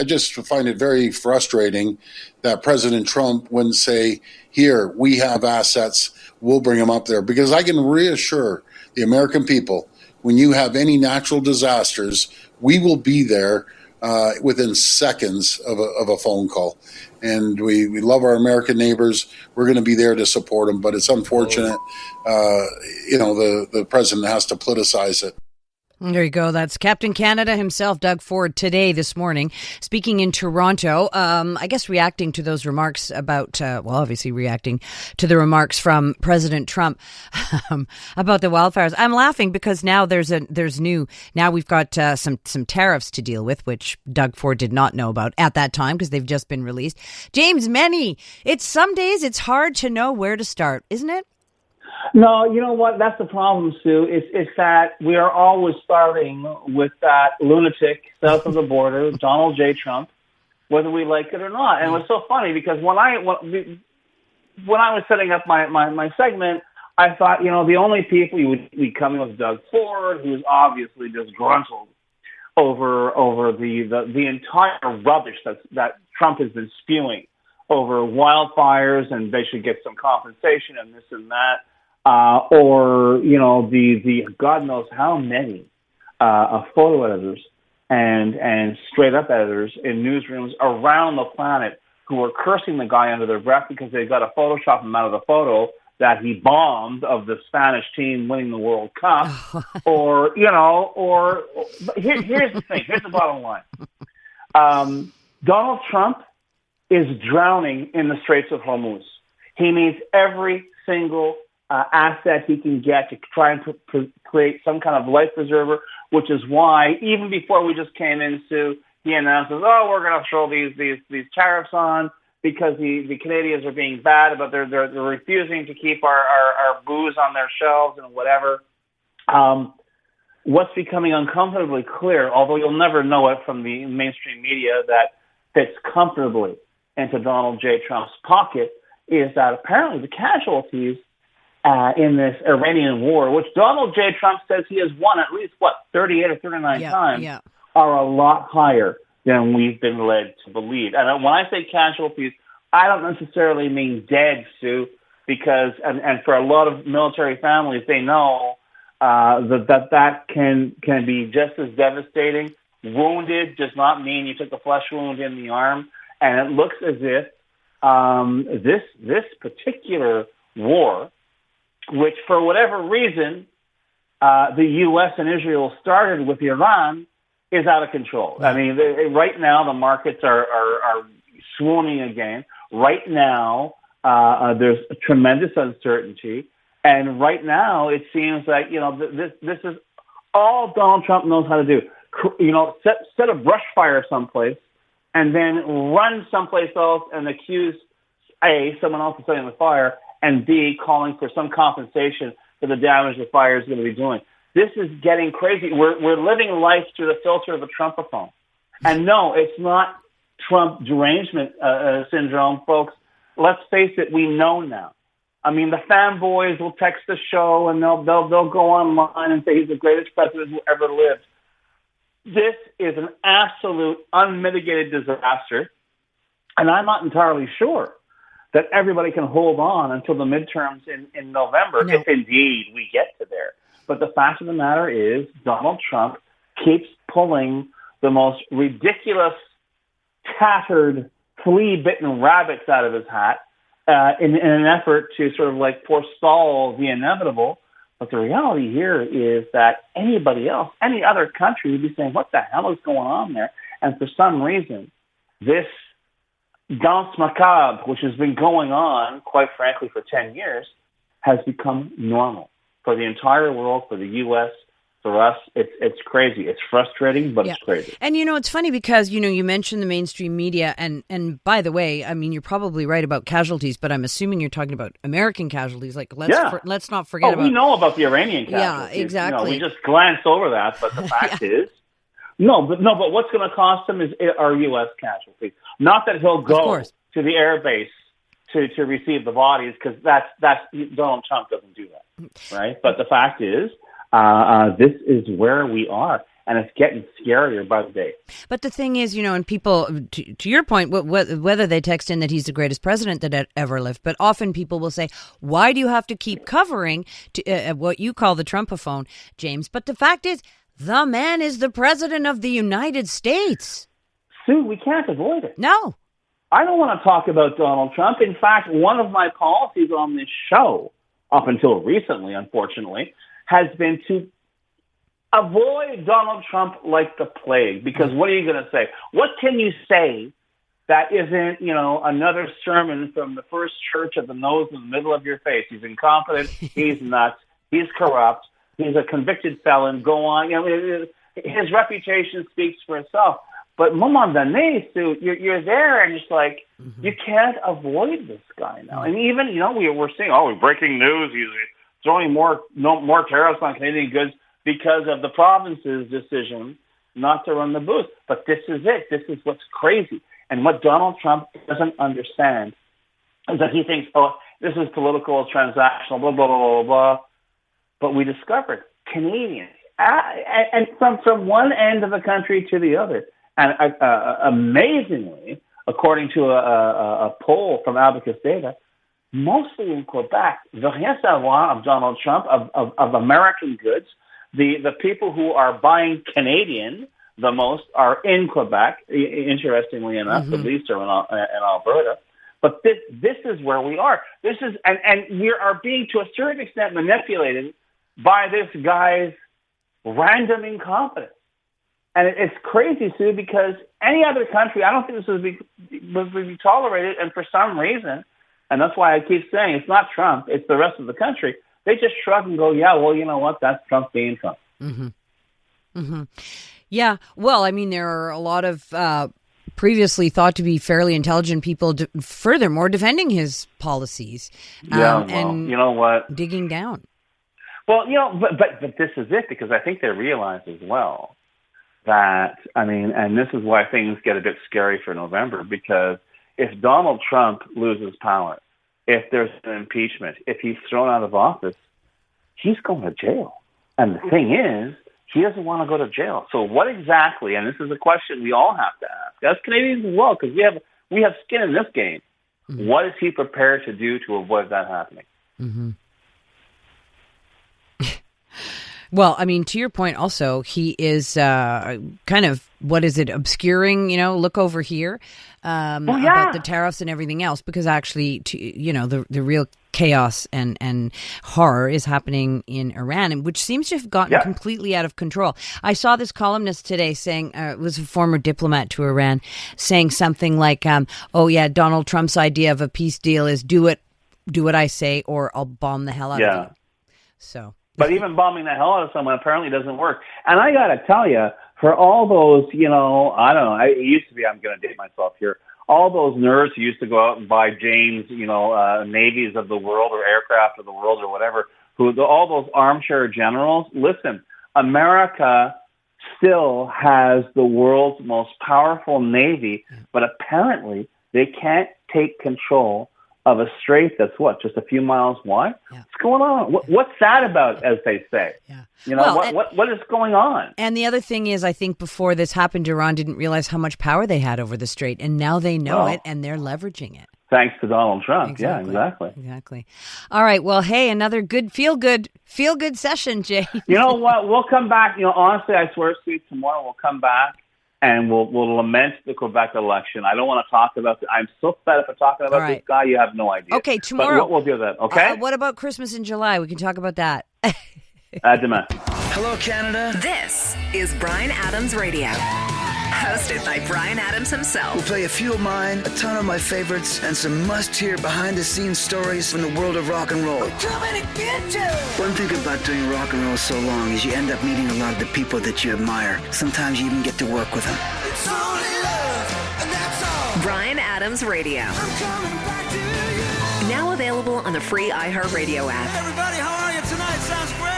I just find it very frustrating that President Trump wouldn't say, here, we have assets, we'll bring them up there. Because I can reassure the American people, when you have any natural disasters, we will be there within seconds of a phone call. And we love our American neighbors. We're going to be there to support them. But it's unfortunate, the president has to politicize it. There you go. That's Captain Canada himself, Doug Ford, this morning, speaking in Toronto. I guess reacting to those remarks about, obviously reacting to the remarks from President Trump about the wildfires. I'm laughing because now now we've got some tariffs to deal with, which Doug Ford did not know about at that time because they've just been released. James Mennie, some days it's hard to know where to start, isn't it? No, you know what? That's the problem, Sue. It's that we are always starting with that lunatic south of the border, Donald J. Trump, whether we like it or not. And it was so funny because when I was setting up my segment, I thought, the only people you would be coming with Doug Ford, who's obviously disgruntled over the entire rubbish that Trump has been spewing over wildfires, and they should get some compensation and this and that. The God knows how many photo editors and straight up editors in newsrooms around the planet who are cursing the guy under their breath because they got to Photoshop him out of the photo that he bombed of the Spanish team winning the World Cup. Here's the thing. Here's the bottom line. Donald Trump is drowning in the Straits of Hormuz. He needs every single asset he can get to try and create some kind of life preserver, which is why even before we just came in, Sue, he announces, we're going to throw these tariffs on because the Canadians are being bad, but they're refusing to keep our booze on their shelves and whatever. What's becoming uncomfortably clear, although you'll never know it from the mainstream media that fits comfortably into Donald J. Trump's pocket, is that apparently the casualties in this Iranian war, which Donald J. Trump says he has won at least, 38 or 39 times, are a lot higher than we've been led to believe. And when I say casualties, I don't necessarily mean dead, Sue, because, and for a lot of military families, they know that can be just as devastating. Wounded does not mean you took a flesh wound in the arm. And it looks as if this particular war, which for whatever reason the U.S. and Israel started with Iran, is out of control. I mean, right now the markets are swooning again. Right now there's a tremendous uncertainty, and right now it seems like this is all Donald Trump knows how to do. Set a brush fire someplace, and then run someplace else and accuse A, someone else of setting the fire, and B, calling for some compensation for the damage the fire is going to be doing. This is getting crazy. We're living life through the filter of a Trumpathone. And no, it's not Trump derangement syndrome, folks. Let's face it, we know now. I mean, the fanboys will text the show and they'll go online and say he's the greatest president who ever lived. This is an absolute unmitigated disaster, and I'm not entirely sure that everybody can hold on until the midterms in November, if indeed we get to there. But the fact of the matter is Donald Trump keeps pulling the most ridiculous, tattered, flea-bitten rabbits out of his hat in an effort to sort of like forestall the inevitable. But the reality here is that anybody else, any other country would be saying, what the hell is going on there? And for some reason, this danse macabre, which has been going on, quite frankly, for 10 years, has become normal for the entire world, for the U.S., for us. It's crazy. It's frustrating, but it's crazy. And, it's funny because, you mentioned the mainstream media. And by the way, I mean, you're probably right about casualties, but I'm assuming you're talking about American casualties. Like, let's not forget about... we know about the Iranian casualties. Yeah, exactly. We just glanced over that, but the fact is... No, but what's going to cost him is our U.S. casualties. Not that he'll go to the air base to receive the bodies, because that's Donald Trump doesn't do that, right? But the fact is, this is where we are, and it's getting scarier by the day. But the thing is, and people, to your point, whether they text in that he's the greatest president that ever lived, but often people will say, why do you have to keep covering what you call the Trumpaphone, James? But the fact is, the man is the president of the United States. Sue, we can't avoid it. No. I don't want to talk about Donald Trump. In fact, one of my policies on this show, up until recently, unfortunately, has been to avoid Donald Trump like the plague. Because what are you going to say? What can you say that isn't, another sermon from the first church of the nose in the middle of your face? He's incompetent. He's nuts. He's corrupt. He's a convicted felon. Go on. His reputation speaks for itself. But moment donné, Sue, you're there, and it's like, you can't avoid this guy now. And even, we're seeing, breaking news, he's throwing more tariffs on Canadian goods because of the province's decision not to run the booth. But this is it. This is what's crazy. And what Donald Trump doesn't understand is that he thinks, this is political, transactional, blah, blah, blah, blah, blah. But we discovered Canadians, and from one end of the country to the other. And amazingly, according to a poll from Abacus Data, mostly in Quebec, the rien savoir of Donald Trump, of American goods, the people who are buying Canadian the most are in Quebec, interestingly enough, at least are in Alberta. But this is where we are. This is, and we are being, to a certain extent, manipulated by this guy's random incompetence. And it's crazy, Sue, because any other country, I don't think this would be tolerated. And for some reason, and that's why I keep saying it's not Trump, it's the rest of the country, they just shrug and go, yeah, well, you know what, that's Trump being Trump. Yeah, well, I mean, there are a lot of previously thought to be fairly intelligent people, furthermore, defending his policies. And you know what? Digging down. Well, but this is it, because I think they realize as well that, and this is why things get a bit scary for November, because if Donald Trump loses power, if there's an impeachment, if he's thrown out of office, he's going to jail. And the thing is, he doesn't want to go to jail. So what exactly, and this is a question we all have to ask, as Canadians as well, because we have skin in this game, what is he prepared to do to avoid that happening? Well, I mean, to your point also, he is kind of, obscuring, look over here about the tariffs and everything else, because actually, the real chaos and horror is happening in Iran, which seems to have gotten completely out of control. I saw this columnist today saying, it was a former diplomat to Iran, saying something like, Donald Trump's idea of a peace deal is do what I say or I'll bomb the hell out of you. So. But even bombing the hell out of someone apparently doesn't work. And I got to tell you, for all those, I don't know, it used to be, I'm going to date myself here, all those nerds who used to go out and buy James, navies of the world or aircraft of the world or whatever, all those armchair generals, listen, America still has the world's most powerful navy, but apparently they can't take control of a strait that's just a few miles wide? Yeah. What's going on? What's that about, as they say? Yeah. What is going on? And the other thing is, I think before this happened, Iran didn't realize how much power they had over the strait, and now they know it, and they're leveraging it. Thanks to Donald Trump. Exactly. Yeah, exactly. All right. Well, hey, another good feel good session, Jay. You know what? We'll come back. Honestly, I swear, Steve, tomorrow we'll come back. And we'll lament the Quebec election. I don't want to talk about it. I'm so fed up of talking about this guy. You have no idea. Okay, tomorrow. But we'll do that, okay? What about Christmas in July? We can talk about that. Demain. Hello, Canada. This is Bryan Adams Radio. Hosted by Bryan Adams himself. We'll play a few of mine, a ton of my favorites, and some must-hear behind-the-scenes stories from the world of rock and roll. Coming to get you! One thing about doing rock and roll so long is you end up meeting a lot of the people that you admire. Sometimes you even get to work with them. It's only love, and that's all. Bryan Adams Radio. I'm coming back to you. Now available on the free iHeartRadio app. Hey everybody, how are you tonight? Sounds great.